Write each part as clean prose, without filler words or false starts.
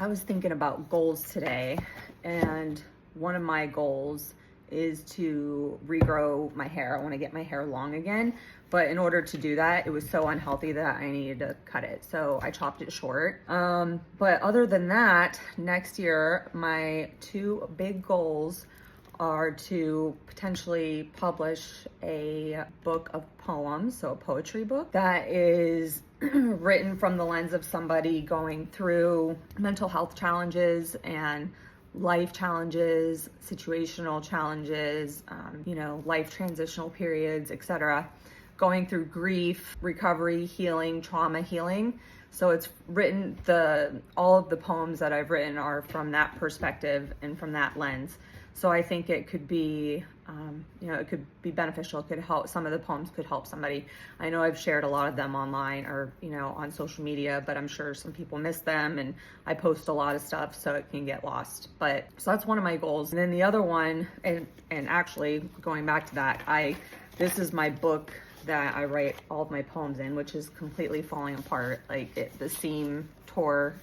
I was thinking about goals today, and one of my goals is to regrow my hair. I want to get my hair long again, but in order to do that, it was so unhealthy that I needed to cut it. So I chopped it short. But other than that, next year, my two big goals are to potentially publish a book of poems, so a poetry book that is written from the lens of somebody going through mental health challenges and life challenges, situational challenges, life transitional periods, etc., going through grief, recovery, healing, trauma healing. So it's written, all of the poems that I've written are from that perspective and from that lens. So I think it could be, it could be beneficial. It could help. Some of the poems could help somebody. I know I've shared a lot of them online or, on social media, but I'm sure some people miss them, and I post a lot of stuff, so it can get lost. So that's one of my goals. And then the other one, and actually going back to that, this is my book that I write all of my poems in, which is completely falling apart. The seam tore.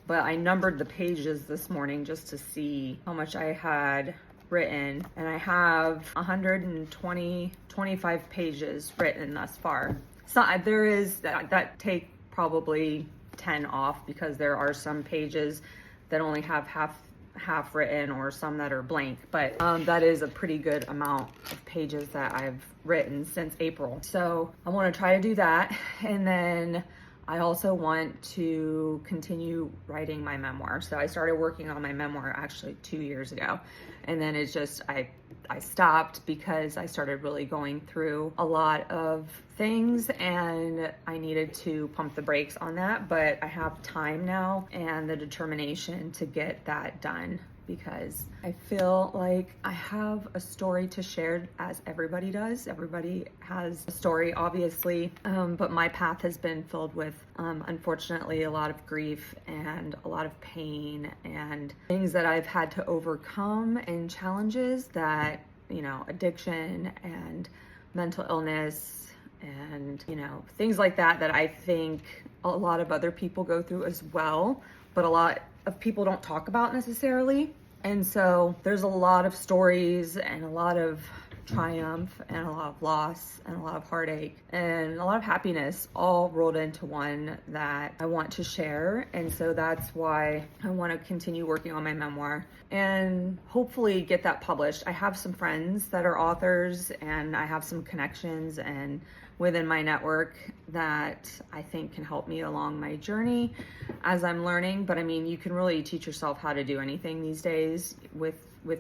But I numbered the pages this morning just to see how much I had written, and I have 25 pages written thus far. So there is that take probably 10 off, because there are some pages that only have half written, or some that are blank, but that is a pretty good amount of pages that I've written since April. So I want to try to do that, and then I also want to continue writing my memoir. So I started working on my memoir actually 2 years ago, and then it's just I stopped because I started really going through a lot of things, and I needed to pump the brakes on that. But I have time now and the determination to get that done, because I feel like I have a story to share, as everybody does. Everybody has a story, obviously, but my path has been filled with, unfortunately, a lot of grief and a lot of pain and things that I've had to overcome, and challenges that, addiction and mental illness and, things like that I think a lot of other people go through as well, but a lot of people don't talk about necessarily. And so there's a lot of stories and a lot of triumph and a lot of loss and a lot of heartache and a lot of happiness, all rolled into one, that I want to share. And so that's why I want to continue working on my memoir and hopefully get that published. I have some friends that are authors, and I have some connections and within my network that I think can help me along my journey as I'm learning. But I mean, you can really teach yourself how to do anything these days with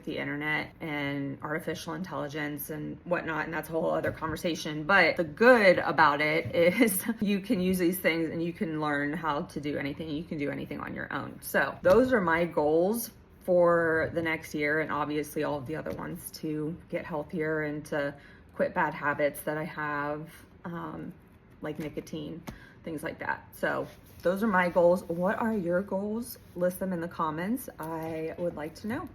the internet and artificial intelligence and whatnot, and that's a whole other conversation. But the good about it is you can use these things and you can learn how to do anything. You can do anything on your own. So those are my goals for the next year, and obviously all of the other ones, to get healthier and to quit bad habits that I have, like nicotine, things like that. So those are my goals. What are your goals? List them in the comments. I would like to know.